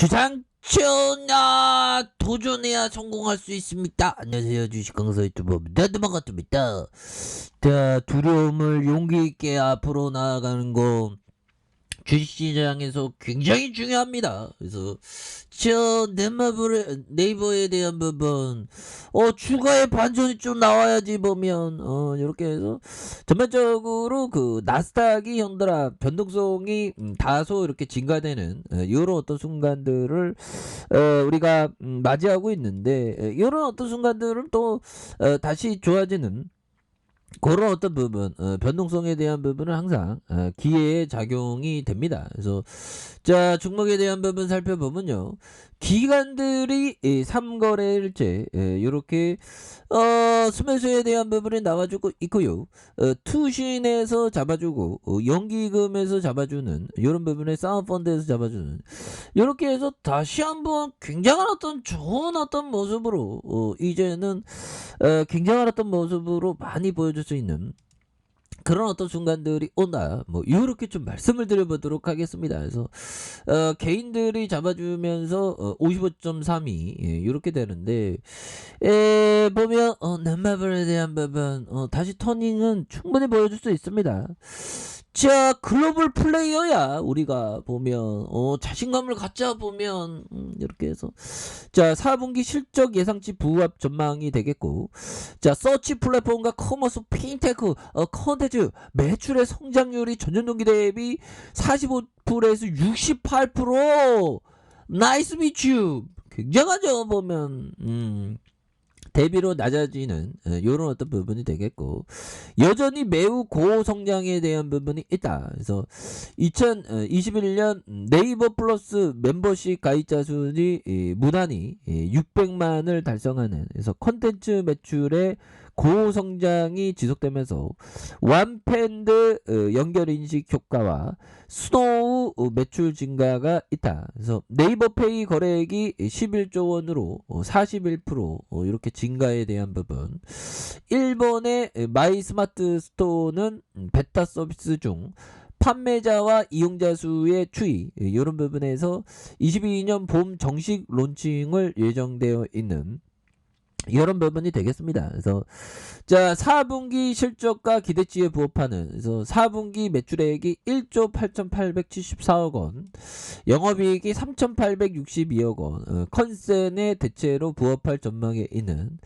주상천야 도전해야 성공할 수 있습니다. 안녕하세요, 주식 강사 유튜버입니다. 반갑습니다. 자, 두려움을 용기 있게 앞으로 나아가는 거 주식시장에서 굉장히 중요합니다. 그래서 저 네이버에 대한 부분 추가의 반전이 좀 나와야지 보면 이렇게 해서 전반적으로 그 나스닥이 형들아 변동성이 다소 이렇게 증가되는 이런 어떤 순간들을 우리가 맞이하고 있는데 이런 어떤 순간들은 또 다시 좋아지는 그런 어떤 부분, 변동성에 대한 부분은 항상 기회의 작용이 됩니다. 그래서 자, 종목에 대한 부분 살펴보면요, 기관들이 3거래일째 이렇게 수매수에 대한 부분이 나와주고 있고요. 투신에서 잡아주고 연기금에서 잡아주는 이런 부분에 사은펀드에서 잡아주는 이렇게 해서 다시 한번 굉장한 어떤 좋은 어떤 모습으로 이제는 굉장한 어떤 모습으로 많이 보여줄 수 있는 그런 어떤 순간들이 온다. 뭐 이렇게 좀 말씀을 드려보도록 하겠습니다. 그래서 개인들이 잡아주면서 55.32 이렇게 되는데 보면 넷마블에 대한 부분 다시 터닝은 충분히 보여줄 수 있습니다. 자, 글로벌 플레이어야 우리가 보면 자신감을 갖자 보면 이렇게 해서 자, 4분기 실적 예상치 부합 전망이 되겠고, 자, 서치 플랫폼과 커머스 핀테크 컨텐츠 매출의 성장률이 전년 동기 대비 45%에서 68%. 나이스 미츄. 굉장하죠 보면. 대비로 낮아지는 이런 어떤 부분이 되겠고, 여전히 매우 고성장에 대한 부분이 있다. 그래서 2021년 네이버 플러스 멤버십 가입자 수는 무난히 600만을 달성하는, 그래서 콘텐츠 매출의 고성장이 지속되면서 완팬드 연결 인식 효과와 스노우 매출 증가가 있다. 그래서 네이버 페이 거래액이 11조 원으로 41% 이렇게 증가에 대한 부분. 일본의 마이 스마트 스토어는 베타 서비스 중 판매자와 이용자 수의 추이 이런 부분에서 22년 봄 정식 론칭을 예정되어 있는 이런 부분이 되겠습니다. 그래서 자, 4분기 실적과 기대치에 부합하는, 그래서 4분기 매출액이 1조 8,874억 원, 영업이익이 3,862억 원, 컨센의 대체로 부합할 전망에 있는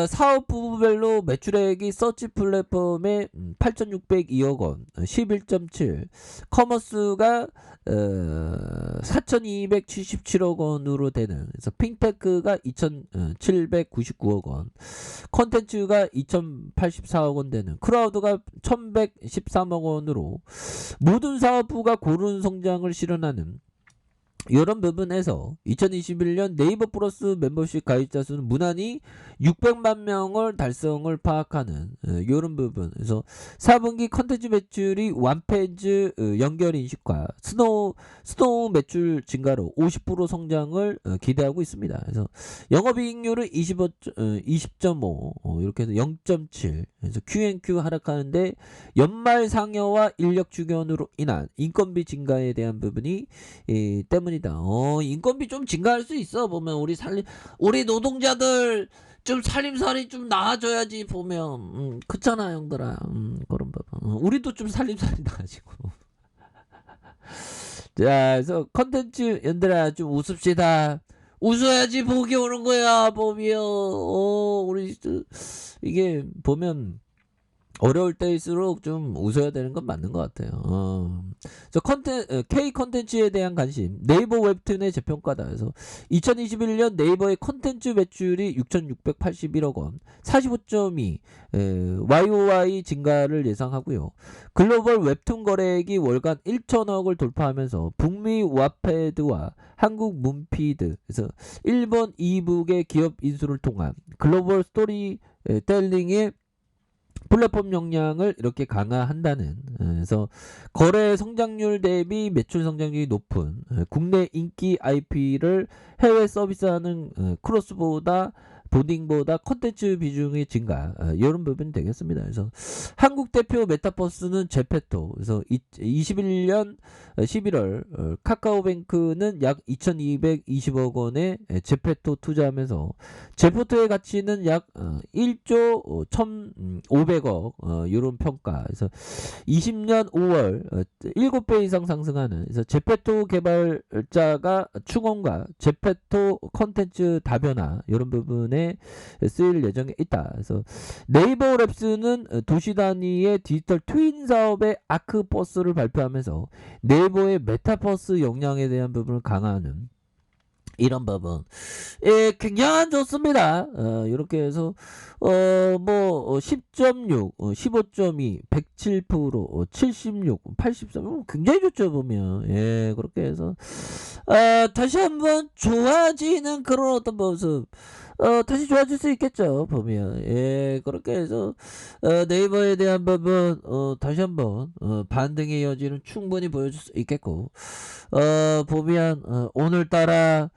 사업 부분별로 매출액이 서치 플랫폼에 8,602억 원, 11.7, 커머스가 4,277억 원으로 되는, 그래서 핀테크가 2,799억 원, 컨텐츠가 2,084억 원 되는, 크라우드가 1,113억 원으로 모든 사업부가 고른 성장을 실현하는 이런 부분에서 2021년 네이버 플러스 멤버십 가입자 수는 무난히 600만 명을 달성을 파악하는 이런 부분. 그래서 4분기 컨텐츠 매출이 완패즈 연결 인식과 스노우 매출 증가로 50% 성장을 기대하고 있습니다. 그래서 영업이익률은 20.5 이렇게 해서 0.7, 그래서 Q&Q 하락하는데 연말 상여와 인력 주견으로 인한 인건비 증가에 대한 부분이 때문이다. 인건비 좀 증가할 수 있어 보면 우리 노동자들 좀 살림살이 좀 나아져야지 보면 그렇잖아 형들아. 그런 부분. 우리도 좀 살림살이 나아지고. 자, 그래서 컨텐츠 연들아 좀 웃읍시다. 웃어야지 복이 오는 거야 보면. 우리 이게 보면 어려울 때일수록 좀 웃어야 되는 건 맞는 것 같아요. K 컨텐츠에 대한 관심, 네이버 웹툰의 재평가다. 그래서 2021년 네이버의 컨텐츠 매출이 6,681억 원, 45.2 YOY 증가를 예상하고요. 글로벌 웹툰 거래액이 월간 1천억을 돌파하면서 북미 와패드와 한국 문피드, 그래서 일본 이북의 기업 인수를 통한 글로벌 스토리 텔링의 플랫폼 역량을 이렇게 강화한다는, 그래서 거래 성장률 대비 매출 성장률이 높은 국내 인기 IP를 해외 서비스하는 크로스보다 보딩보다 컨텐츠 비중의 증가, 이런 부분이 되겠습니다. 그래서 한국 대표 메타버스는 제페토. 그래서 21년 11월 카카오뱅크는 약 2,220억 원의 제페토 투자하면서 제페토의 가치는 약 1조 1,500억, 이런 평가. 그래서 20년 5월 7배 이상 상승하는, 그래서 제페토 개발자가 충원과 제페토 컨텐츠 다변화, 이런 부분에 쓰일 예정에 있다. 그래서 네이버 랩스는 도시 단위의 디지털 트윈 사업의 아크버스를 발표하면서 네이버의 메타버스 역량에 대한 부분을 강화하는 이런 부분, 굉장히 좋습니다. 이렇게 해서 뭐 10.6, 15.2, 107%, 76, 83, 굉장히 좋죠 보면. 그렇게 해서 다시 한번 좋아지는 그런 어떤 모습, 다시 좋아질 수 있겠죠 보면. 그렇게 해서 네이버에 대한 부분, 다시 한번 반등의 여지는 충분히 보여줄 수 있겠고, 보면 오늘따라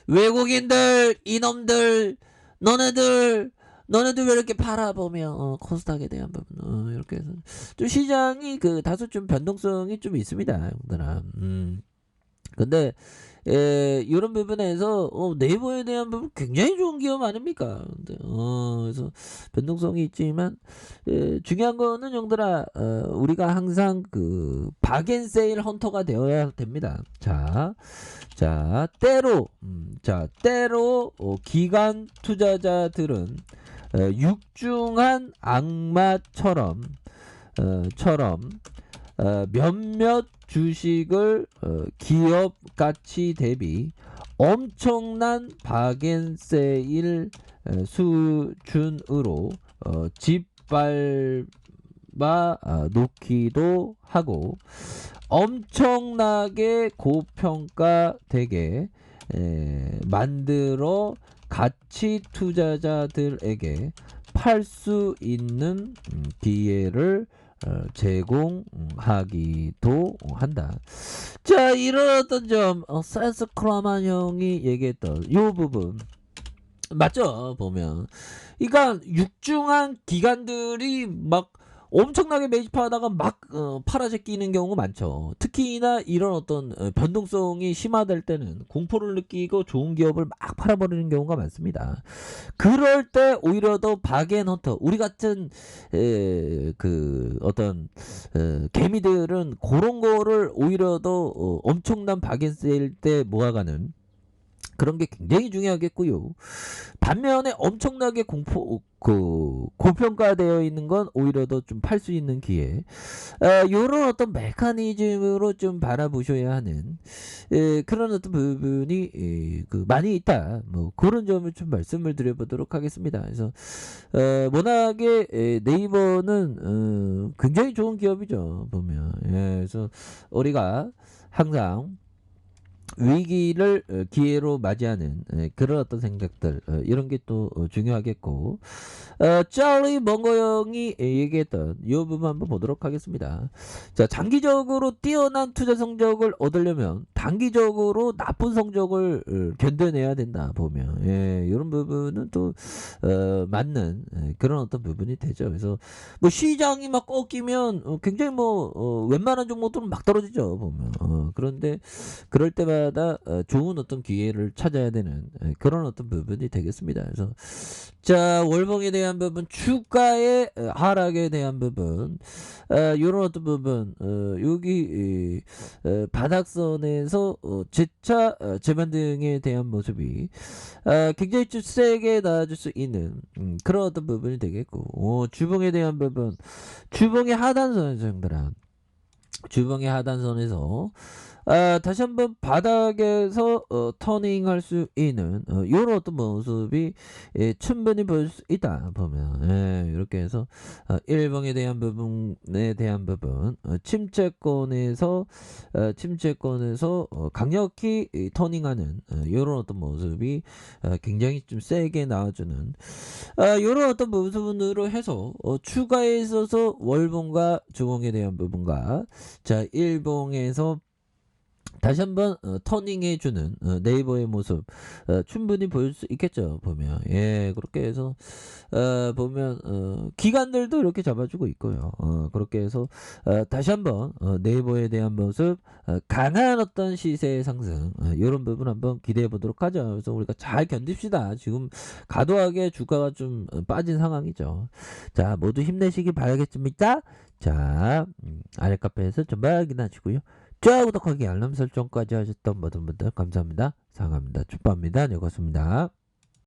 외국인들 이놈들 너네들 왜 이렇게 팔아 보면 코스닥에 대한 부분, 이렇게 해서 좀 시장이 그 다소 좀 변동성이 좀 있습니다 형들아. 근데 이런 부분에서 네이버에 대한 부분 굉장히 좋은 기업 아닙니까? 근데, 그래서 변동성이 있지만 중요한 거는 형들아, 우리가 항상 그 박앤세일 헌터가 되어야 됩니다. 때로 기관 투자자들은 육중한 악마처럼 몇몇 주식을 기업 가치 대비 엄청난 박앤세일 수준으로 짓밟아 놓기도 하고, 엄청나게 고평가되게 만들어 가치 투자자들에게 팔 수 있는 기회를 제공하기도 한다. 자, 이런 어떤 점, 센스 크라만 형이 얘기했던 요 부분 맞죠 보면. 그러니까 육중한 기관들이 막 엄청나게 매집하다가 막 팔아제끼는 경우가 많죠. 특히나 이런 어떤 변동성이 심화될 때는 공포를 느끼고 좋은 기업을 막 팔아버리는 경우가 많습니다. 그럴 때 오히려 더 박앤헌터, 우리 같은 그 어떤 개미들은 그런 거를 오히려 더 엄청난 박앤세일 때 모아가는 그런 게 굉장히 중요하겠고요. 반면에 엄청나게 고평가되어 있는 건 오히려 더 좀 팔 수 있는 기회. 요런 어떤 메커니즘으로 좀 바라보셔야 하는 그런 어떤 부분이 많이 있다. 뭐 그런 점을 좀 말씀을 드려보도록 하겠습니다. 그래서 워낙에 네이버는 굉장히 좋은 기업이죠 보면. 그래서 우리가 항상 위기를 기회로 맞이하는 그런 어떤 생각들, 이런 게 또 중요하겠고, 짤리 멍거 형이 얘기했던 이 부분 한번 보도록 하겠습니다. 자, 장기적으로 뛰어난 투자 성적을 얻으려면 단기적으로 나쁜 성적을 견뎌내야 된다 보면, 이런 부분은 또 맞는 그런 어떤 부분이 되죠. 그래서 뭐 시장이 막 꺾이면 굉장히 뭐 웬만한 종목들은 막 떨어지죠 보면. 그런데 그럴 때마다 좋은 어떤 기회를 찾아야 되는 그런 어떤 부분이 되겠습니다. 그래서 자, 월봉에 대한 부분, 주가의 하락에 대한 부분, 이런 어떤 부분, 여기 바닥선에서 재차 재반등에 대한 모습이 굉장히 좀 세게 나아질 수 있는 그런 어떤 부분이 되겠고, 주봉에 대한 부분, 주봉의 하단선에서 형들아, 주봉의 하단선에서 다시 한번 바닥에서 터닝할 수 있는 이런 어떤 모습이 충분히 보일 수 있다 보면. 이렇게 해서 일봉에 대한 부분에 대한 부분, 침체권에서 강력히 터닝하는 이런 어떤 모습이 굉장히 좀 세게 나와주는 이런 어떤 부분으로 해서 추가에 있어서 월봉과 주봉에 대한 부분과 자, 일봉에서 다시 한번 터닝해주는 네이버의 모습 충분히 보일 수 있겠죠 보면. 예, 그렇게 해서 보면 기관들도 이렇게 잡아주고 있고요. 그렇게 해서 다시 한번 네이버에 대한 모습, 강한 어떤 시세의 상승, 이런 부분 한번 기대해 보도록 하죠. 그래서 우리가 잘 견딥시다. 지금 과도하게 주가가 좀 빠진 상황이죠. 자, 모두 힘내시기 바라겠습니다. 자, 아래 카페에서 전방 확인하시고요. 좋아요, 구독하기, 알람 설정까지 하셨던 모든 분들 감사합니다. 사랑합니다. 축복합니다. 네, 고맙습니다.